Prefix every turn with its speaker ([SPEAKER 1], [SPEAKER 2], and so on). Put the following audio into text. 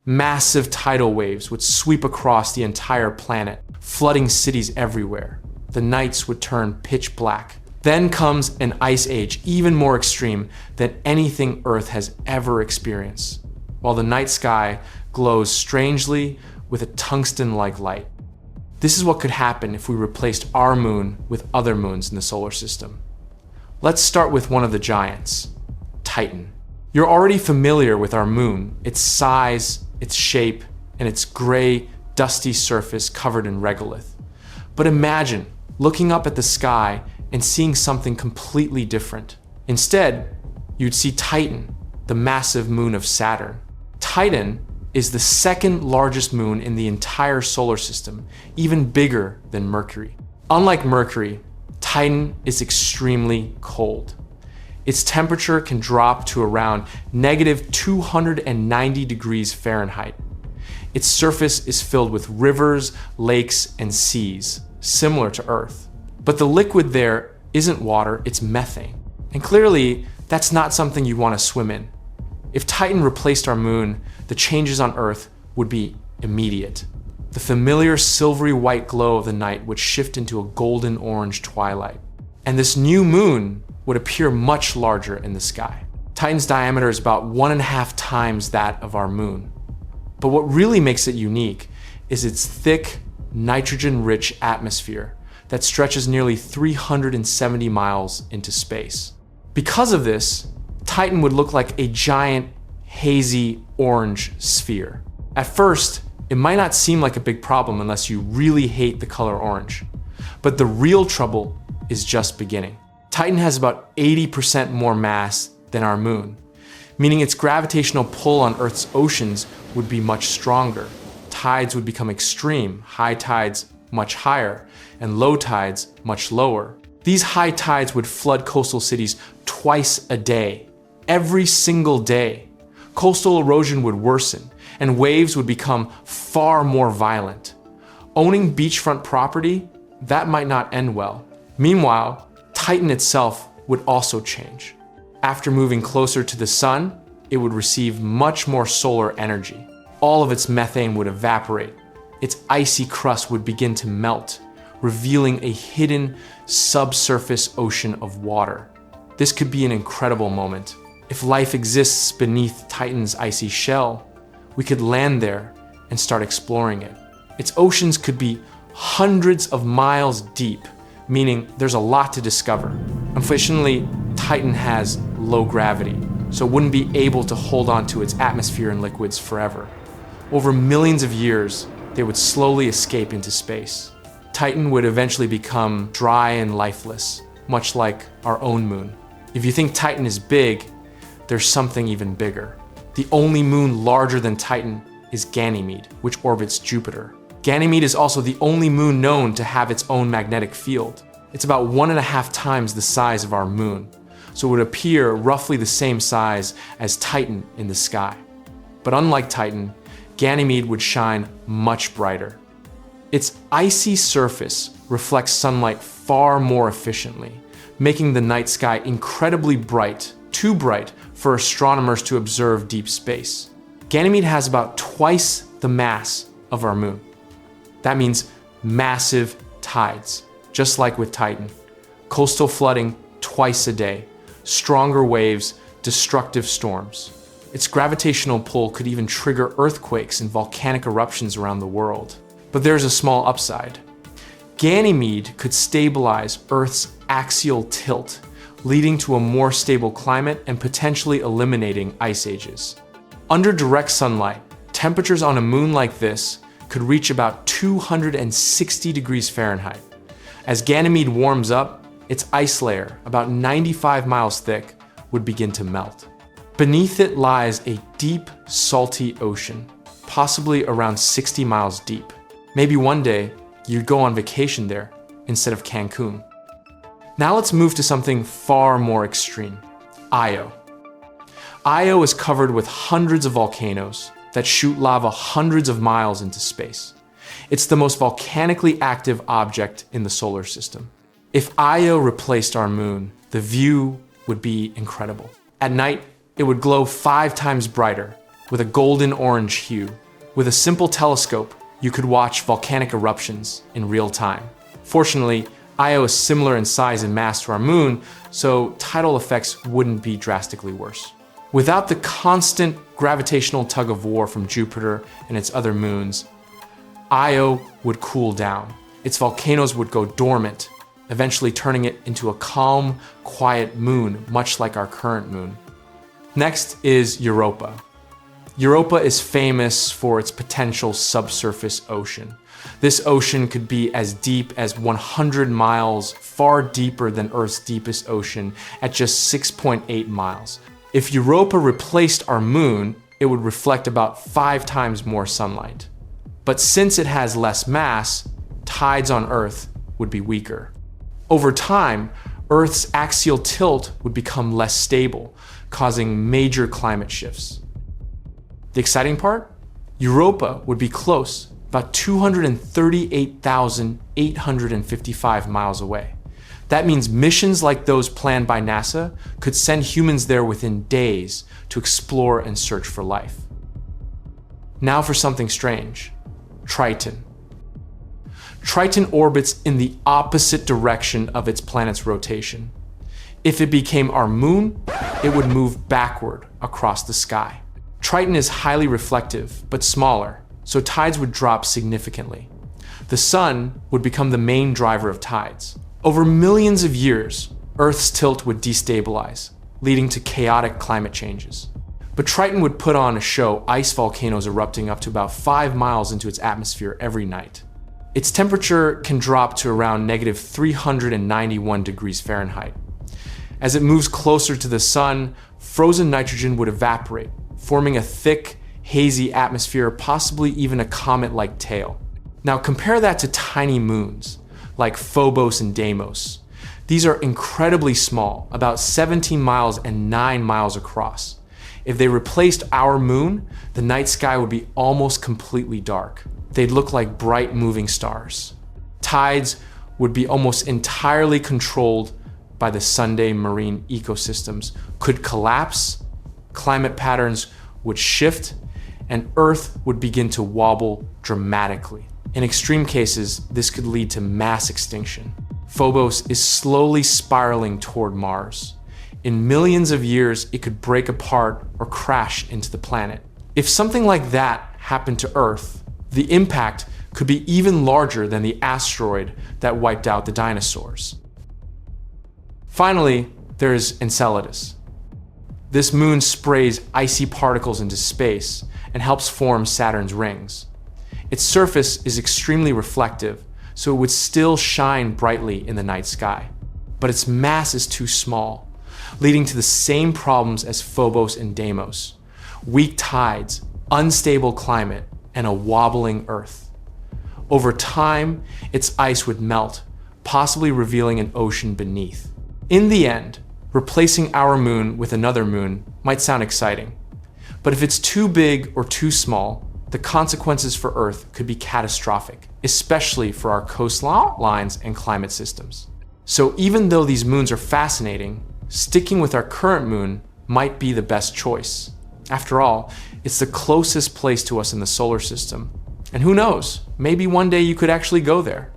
[SPEAKER 1] Massive tidal waves would sweep across the entire planet, flooding cities everywhere. The nights would turn pitch black. Then comes an ice age even more extreme than anything Earth has ever experienced, while the night sky glows strangely with a tungsten-like light. This is what could happen if we replaced our moon with other moons in the solar system. Let's start with one of the giants, Titan. You're already familiar with our moon, its size, its shape, and its gray, dusty surface covered in regolith. But imagine looking up at the sky and seeing something completely different. Instead, you'd see Titan, the massive moon of Saturn. Titan is the second largest moon in the entire solar system, even bigger than Mercury. Unlike Mercury, Titan is extremely cold. Its temperature can drop to around -290 degrees Fahrenheit. Its surface is filled with rivers, lakes, and seas, similar to Earth. But the liquid there isn't water, it's methane. And clearly, that's not something you want to swim in. If Titan replaced our moon, the changes on Earth would be immediate. The familiar silvery white glow of the night would shift into a golden orange twilight. And this new moon would appear much larger in the sky. Titan's diameter is about 1.5 times that of our moon. But what really makes it unique is its thick, nitrogen-rich atmosphere that stretches nearly 370 miles into space. Because of this, Titan would look like a giant, hazy orange sphere. At first, it might not seem like a big problem unless you really hate the color orange. But the real trouble is just beginning. Titan has about 80% more mass than our moon, meaning its gravitational pull on Earth's oceans would be much stronger. Tides would become extreme, high tides much higher, and low tides much lower. These high tides would flood coastal cities twice a day, every single day. Coastal erosion would worsen, and waves would become far more violent. Owning beachfront property, that might not end well. Meanwhile, Titan itself would also change. After moving closer to the sun, it would receive much more solar energy. All of its methane would evaporate. Its icy crust would begin to melt, revealing a hidden subsurface ocean of water. This could be an incredible moment. If life exists beneath Titan's icy shell, we could land there and start exploring it. Its oceans could be hundreds of miles deep, meaning there's a lot to discover. Unfortunately, Titan has low gravity, so it wouldn't be able to hold on to its atmosphere and liquids forever. Over millions of years, they would slowly escape into space. Titan would eventually become dry and lifeless, much like our own moon. If you think Titan is big, there's something even bigger. The only moon larger than Titan is Ganymede, which orbits Jupiter. Ganymede is also the only moon known to have its own magnetic field. It's about 1.5 times the size of our moon, so it would appear roughly the same size as Titan in the sky. But unlike Titan, Ganymede would shine much brighter. Its icy surface reflects sunlight far more efficiently, making the night sky incredibly bright, too bright for astronomers to observe deep space. Ganymede has about twice the mass of our moon. That means massive tides, just like with Titan. Coastal flooding twice a day, stronger waves, destructive storms. Its gravitational pull could even trigger earthquakes and volcanic eruptions around the world. But there's a small upside. Ganymede could stabilize Earth's axial tilt, leading to a more stable climate and potentially eliminating ice ages. Under direct sunlight, temperatures on a moon like this could reach about 260 degrees Fahrenheit. As Ganymede warms up, its ice layer, about 95 miles thick, would begin to melt. Beneath it lies a deep, salty ocean, possibly around 60 miles deep. Maybe one day, you'd go on vacation there instead of Cancun. Now let's move to something far more extreme, Io. Io is covered with hundreds of volcanoes that shoot lava hundreds of miles into space. It's the most volcanically active object in the solar system. If Io replaced our moon, the view would be incredible. At night, it would glow 5 times brighter, with a golden orange hue. With a simple telescope, you could watch volcanic eruptions in real time. Fortunately, Io is similar in size and mass to our moon, so tidal effects wouldn't be drastically worse. Without the constant gravitational tug of war from Jupiter and its other moons, Io would cool down. Its volcanoes would go dormant, eventually turning it into a calm, quiet moon, much like our current moon. Next is Europa. Europa is famous for its potential subsurface ocean. This ocean could be as deep as 100 miles, far deeper than Earth's deepest ocean at just 6.8 miles. If Europa replaced our moon, it would reflect about 5 times more sunlight. But since it has less mass, tides on Earth would be weaker. Over time, Earth's axial tilt would become less stable, causing major climate shifts. The exciting part? Europa would be close, about 238,855 miles away. That means missions like those planned by NASA could send humans there within days to explore and search for life. Now for something strange. Triton. Triton orbits in the opposite direction of its planet's rotation. If it became our moon, it would move backward across the sky. Triton is highly reflective, but smaller, so tides would drop significantly. The sun would become the main driver of tides. Over millions of years, Earth's tilt would destabilize, leading to chaotic climate changes. But Triton would put on a show, ice volcanoes erupting up to about 5 miles into its atmosphere every night. Its temperature can drop to around negative 391 degrees Fahrenheit. As it moves closer to the sun, frozen nitrogen would evaporate, forming a thick, hazy atmosphere, possibly even a comet-like tail. Now compare that to tiny moons, like Phobos and Deimos. These are incredibly small, about 17 miles and 9 miles across. If they replaced our moon, the night sky would be almost completely dark. They'd look like bright moving stars. Tides would be almost entirely controlled by the Sunday marine ecosystems, could collapse, climate patterns would shift, and Earth would begin to wobble dramatically. In extreme cases, this could lead to mass extinction. Phobos is slowly spiraling toward Mars. In millions of years, it could break apart or crash into the planet. If something like that happened to Earth, the impact could be even larger than the asteroid that wiped out the dinosaurs. Finally, there's Enceladus. This moon sprays icy particles into space and helps form Saturn's rings. Its surface is extremely reflective, so it would still shine brightly in the night sky. But its mass is too small, leading to the same problems as Phobos and Deimos: weak tides, unstable climate, and a wobbling Earth. Over time, its ice would melt, possibly revealing an ocean beneath. In the end, replacing our moon with another moon might sound exciting. But if it's too big or too small, the consequences for Earth could be catastrophic, especially for our coastlines and climate systems. So even though these moons are fascinating, sticking with our current moon might be the best choice. After all, it's the closest place to us in the solar system. And who knows, maybe one day you could actually go there.